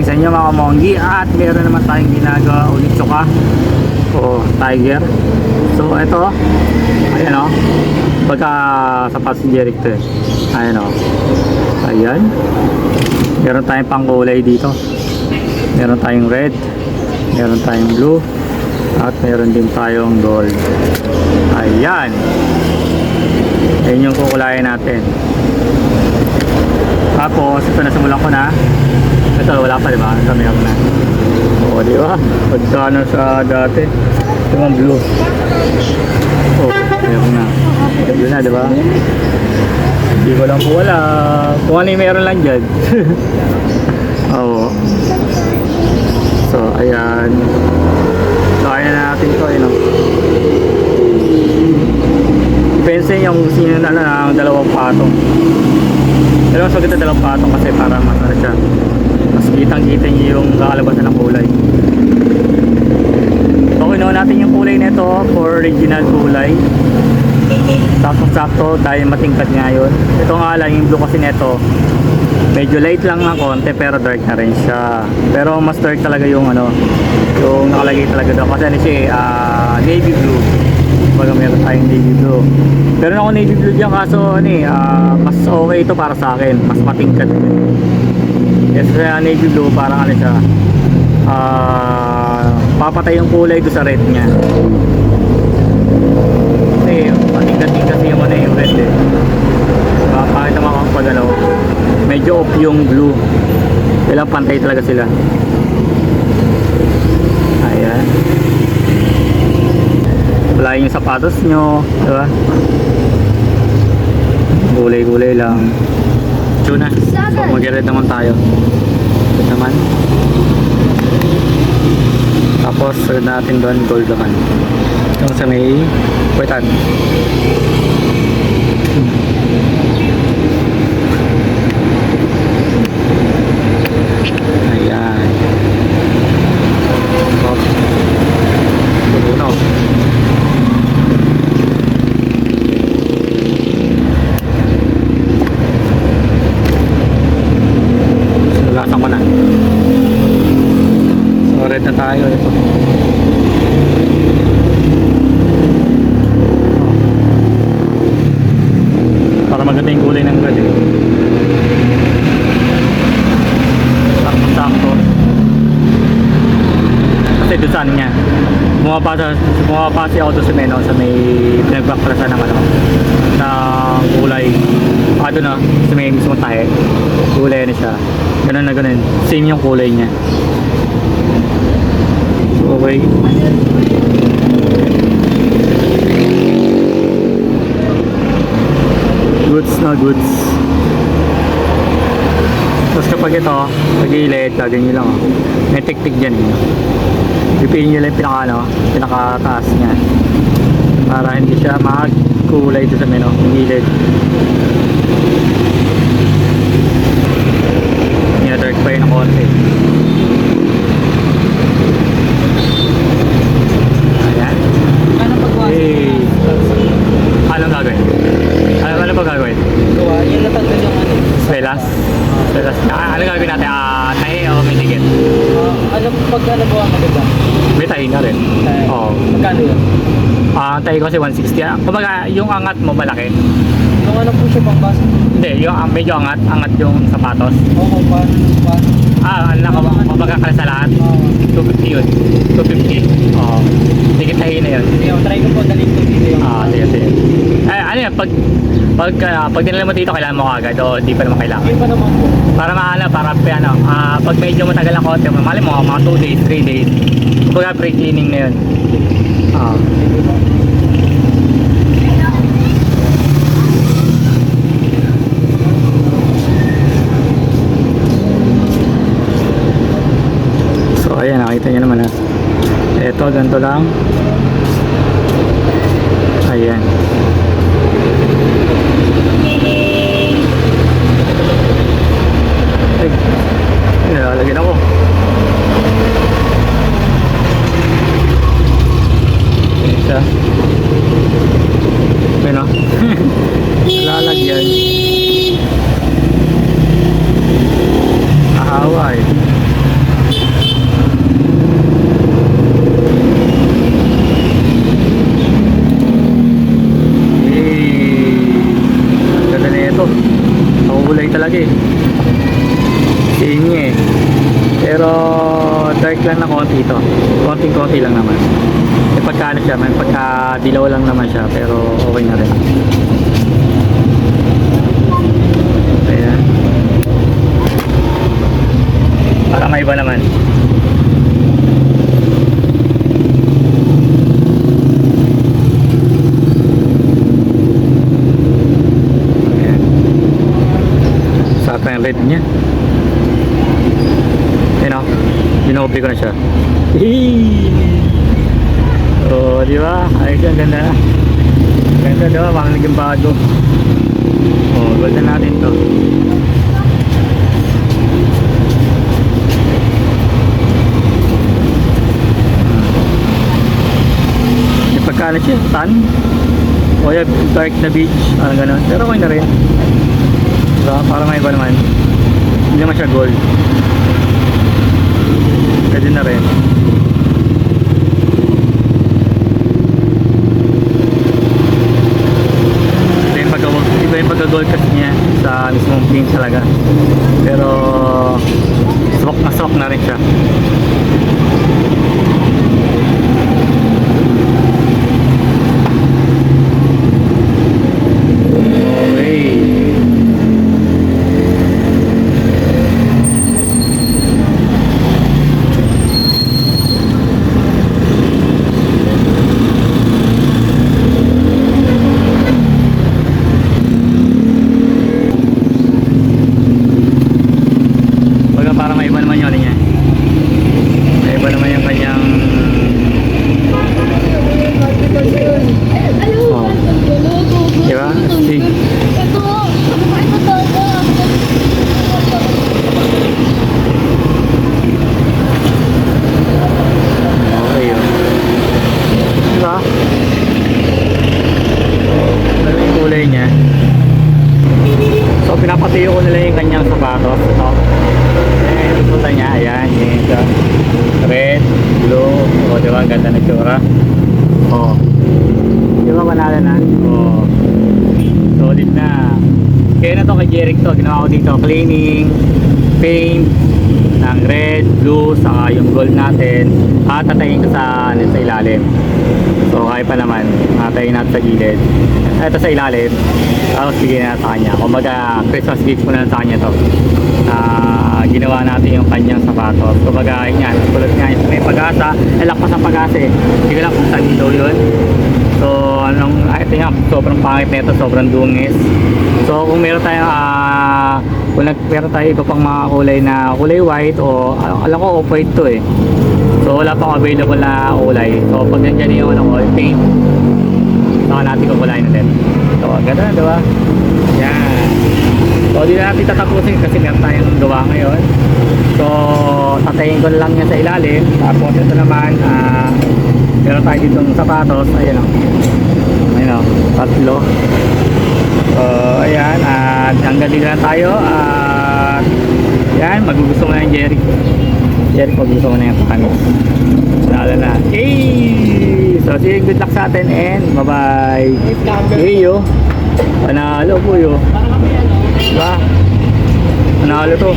Sa inyo mga kamonggi, at meron naman tayong ginagawa ulit tsuka o tiger. So ito, ayan o, pagka sa passenger ito eh, ayan o, ayan, meron tayong pangkulay dito, meron tayong red, meron tayong blue, at meron din tayong gold. Ayan, ayan yung kukulayan natin. Tapos ito, nasimulan ko na. Ito wala pa, diba? Ito meron na. Oo, diba? Pagkano sa dati. Ito yung blue. Oh, meron na. Yun na, diba? Hindi ko lang po wala. Kung ano yung meron lang dyan. Oo. So, ayan. So, ayan na natin ito. Ayun, depende yung sino na ng dalawang patong. Pero mas maganda dalawang patong kasi para mas ano siya, mas kitang-kita niyo yung kakalabasan ng kulay. So kinuha natin yung kulay nito for original kulay. Sakto-sakto dahil matingkad nga yun. Ito nga lang yung blue kasi nito, medyo light lang ng konti pero dark na rin siya. Pero mas dark talaga yung ano, yung nakalagay talaga daw kasi ano siya navy blue. Baga meron tayong navy blue. Pero ako navy blue dyan kaso ano mas okay ito para sa akin, mas matingkad. Yes, kaya navy blue parang ano siya, papatay yung kulay doon sa red niya. Kasi matingkad-tingkad kasi yung ano yung red eh. Pakita mo kung pag ano, medyo off yung blue. Kailang pantay talaga sila. Ayan. Wala yung sapatos nyo, diba? Gulay-gulay lang. Tuna. So mag-red naman tayo. Red naman. Tapos red natin doon, gold naman. Yung sa may puwetan. Ayan. Tubunaw. Lulasan ko na. So red na tayo ito. Para maganda yung kulay ng red eh. Sakto-sakto. Kasi doon saan niya, bumapasi ako doon sa meno sa may pinagbaklasan ng ano, ng kulay. Doon sa may mismo tayo, kulay na siya, ganun na ganun, same yung kulay niya. So, okay, goods na goods. Tapos kapag ito pag-ilit, ganyan lang may tik-tik dyan pipiliin nyo lang yung pinakataas nya para hindi siya magkulay doon sa meno, pag-ilit. Dark pa yun ng konti. Ayan. Ano pagwasan? Hey. Anong gagawin? Ano pa gagawin? Yung natanggal yung ano. Velas? Velas. Ano gagawin natin? Tahi o may tigit? Ano pag ano ba ang maganda? May tahi na rin. Oo. Magkano yun? Tahi ko kasi 160. Kumbaga yung angat mo malaki. Yung ano po siya pang basa? Hindi, yung medyo angat yung sapatos. Oo, paano? Ano lang, mabagakal sa lahat. 250 yun. 250. Oo. Tigit tahi na yun. Sige, try ko po dalhin ko dito yung... Sige. Ano yan, pag dinala mo dito, kailangan mo agad o di pa naman kailangan? Hindi pa naman po. Para pag medyo matagal ang konti, mali mo, mga 2 days, 3 days, kumbaga pre-cleaning na yun. So ayan, nakita nyo naman eto, ganito lang. Ayan. Nilalagyan ako. Ayan siya. Ayan o. Lalagyan. Ahawa eh. Pero dark lang na konti ito. Konting-konti lang naman. May pagka ano siya, may pagka dilaw lang naman siya, pero okay na rin. Ayan. Para may iba naman. Ayan. Sarap na yung red niya. Ayan o, binobi ko na siya. Oh, di ba? Ayos yan, ganda. Ganda, di ba? Parang naging bago. Oh, ganda natin to. Yung pagkalat siya, tan. O yan, dark na beach. Parang gano'n. Pero okay na rin. Diba? Parang may iba naman. Hindi naman siya gold. Pwede na rin. Iba yung pagka-gold cut niya sa mismong pin talaga. Pero swak na rin siya. Okay. Para may iba naman yun niya. May iba naman yung kanyang oh. Diba? See? Okay yun. Diba? Ano yung kulay niya? So pinapatiyo ko nila yung kanyang sapatos. Ito. Punta niya, ayan, yung red, blue, o diba, ang ganda na tsura. O, diba manala na? O, solid na. Kaya na to kay Jeric to, ginawa ko dito, cleaning, paint, ng red, blue, saka yung gold natin, at tatayin ko sa ilalim. So, kaya pa naman, tatayin natin sa gilid. Ito sa ilalim, tapos bigyan na sa kanya. Kumbaga, Christmas gift ko na sa kanya to. Ginawa natin yung kanyang sapatos. Kumbaga, yan, tulad nga yun, may pag-asa, lakpas ang pag-asa eh. Hindi ko lang kung saan daw yun. So, ito nga, sobrang pangit na ito, sobrang dungis. So, kung meron tayo, meron tayo iba pang mga kulay na kulay white o, alam ko off-white to eh. So, wala pang available na kulay. So, pag nandiyan yung yung paint, saka natin kukulayin natin. So, ganda, diba? Yan. So, di na natin tatapusin kasi meron tayong gawa ngayon. So, tatayin ko lang yan sa ilalim. Tapos ito naman, meron tayo ditong sapatos. Ayan o. Ayan o. Tatlo. So, ayan. At hanggang dito na tayo. At, yan. Magugusto mo na yung Jeric. Jeric, magugusto mo na yung kamis. Lalo na. Hey! So, sige, good luck sa atin and bye-bye. Hey, yo. Panalo po, yo. Diba? Panalo to.